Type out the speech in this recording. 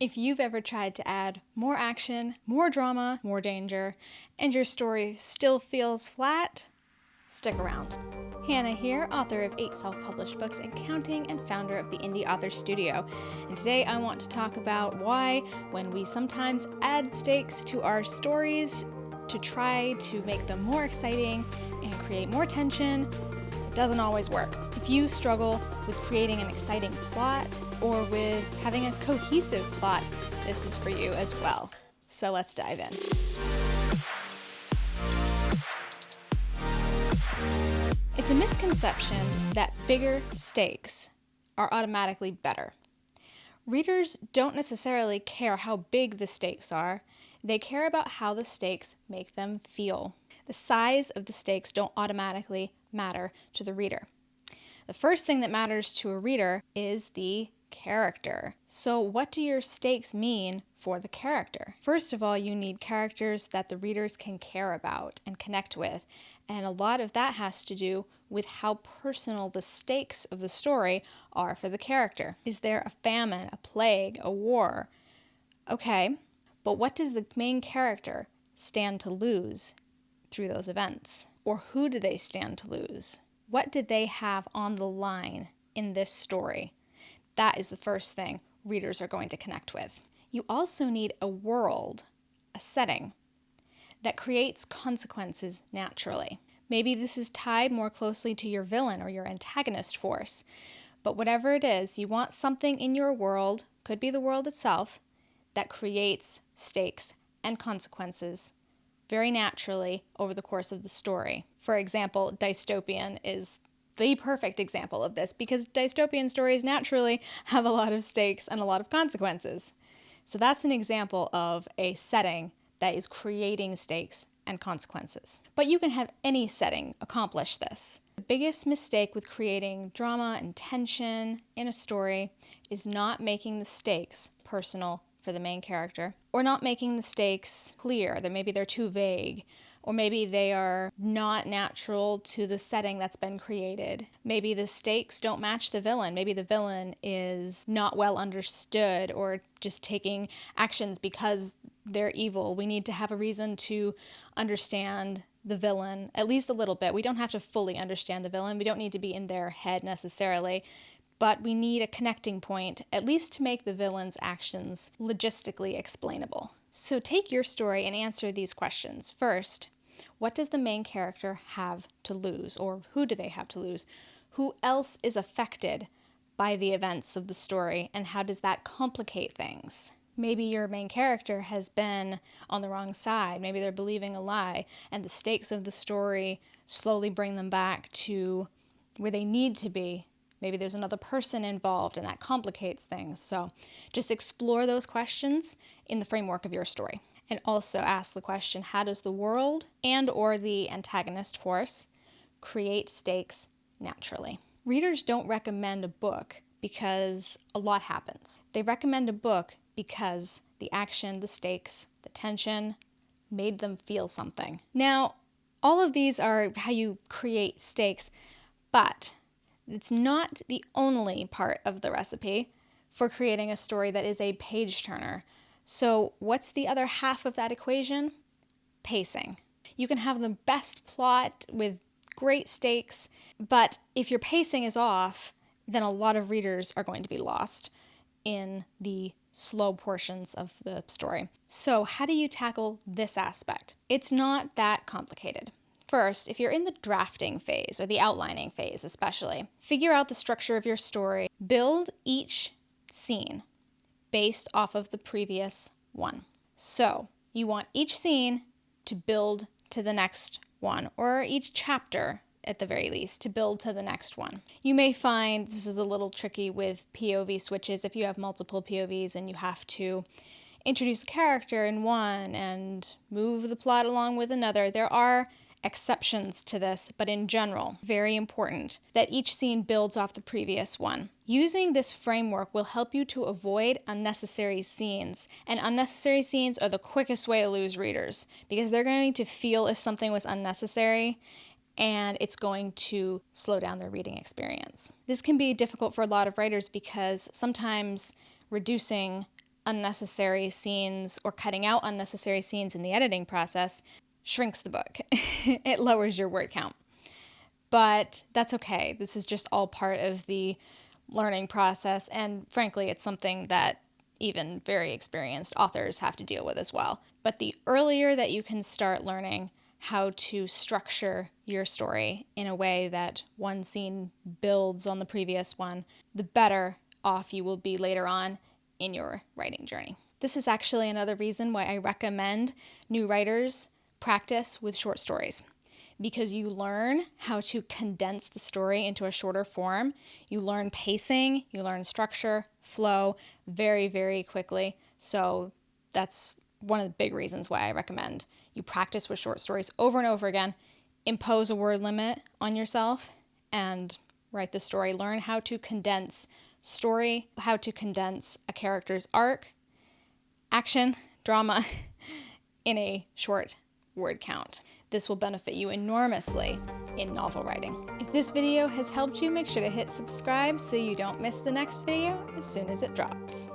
If you've ever tried to add more action, more drama, more danger, and your story still feels flat, stick around. Hannah here, author of 8 self-published books and counting, and founder of the Indie Author Studio. And today I want to talk about why, when we sometimes add stakes to our stories to try to make them more exciting and create more tension, it doesn't always work. If you struggle with creating an exciting plot or with having a cohesive plot, this is for you as well. So let's dive in. It's a misconception that bigger stakes are automatically better. Readers don't necessarily care how big the stakes are. They care about how the stakes make them feel. The size of the stakes don't automatically matter to the reader. The first thing that matters to a reader is the character. So what do your stakes mean for the character? First of all, you need characters that the readers can care about and connect with. And a lot of that has to do with how personal the stakes of the story are for the character. Is there a famine, a plague, a war? Okay, but what does the main character stand to lose through those events? Or who do they stand to lose? What did they have on the line in this story? That is the first thing readers are going to connect with. You also need a world, a setting, that creates consequences naturally. Maybe this is tied more closely to your villain or your antagonist force. But whatever it is, you want something in your world, could be the world itself, that creates stakes and consequences very naturally over the course of the story. For example, dystopian is the perfect example of this because dystopian stories naturally have a lot of stakes and a lot of consequences. So that's an example of a setting that is creating stakes and consequences. But you can have any setting accomplish this. The biggest mistake with creating drama and tension in a story is not making the stakes personal for the main character, or not making the stakes clear, that maybe they're too vague, or maybe they are not natural to the setting that's been created. Maybe the stakes don't match the villain. Maybe the villain is not well understood or just taking actions because they're evil. We need to have a reason to understand the villain, at least a little bit. We don't have to fully understand the villain. We don't need to be in their head necessarily. But we need a connecting point, at least to make the villain's actions logistically explainable. So take your story and answer these questions. First, what does the main character have to lose, or who do they have to lose? Who else is affected by the events of the story, and how does that complicate things? Maybe your main character has been on the wrong side. Maybe they're believing a lie, and the stakes of the story slowly bring them back to where they need to be. Maybe there's another person involved and that complicates things. So just explore those questions in the framework of your story. And also ask the question, how does the world and or the antagonist force create stakes naturally? Readers don't recommend a book because a lot happens. They recommend a book because the action, the stakes, the tension made them feel something. Now, all of these are how you create stakes, but it's not the only part of the recipe for creating a story that is a page turner. So what's the other half of that equation? Pacing. You can have the best plot with great stakes, but if your pacing is off, then a lot of readers are going to be lost in the slow portions of the story. So how do you tackle this aspect? It's not that complicated. First, if you're in the drafting phase, or the outlining phase especially, figure out the structure of your story. Build each scene based off of the previous one. So you want each scene to build to the next one, or each chapter at the very least to build to the next one. You may find this is a little tricky with POV switches if you have multiple POVs and you have to introduce a character in one and move the plot along with another. There are exceptions to this, but in general, very important that each scene builds off the previous one. Using this framework will help you to avoid unnecessary scenes, and unnecessary scenes are the quickest way to lose readers because they're going to feel if something was unnecessary and it's going to slow down their reading experience. This can be difficult for a lot of writers because sometimes reducing unnecessary scenes or cutting out unnecessary scenes in the editing process shrinks the book. It lowers your word count. But that's okay. This is just all part of the learning process, and frankly, it's something that even very experienced authors have to deal with as well. But the earlier that you can start learning how to structure your story in a way that one scene builds on the previous one, the better off you will be later on in your writing journey. This is actually another reason why I recommend new writers practice with short stories, because you learn how to condense the story into a shorter form. You learn pacing, you learn structure, flow very, very quickly. So that's one of the big reasons why I recommend you practice with short stories over and over again, impose a word limit on yourself, and write the story. Learn how to condense story, how to condense a character's arc, action, drama in a short word count. This will benefit you enormously in novel writing. If this video has helped you, make sure to hit subscribe so you don't miss the next video as soon as it drops.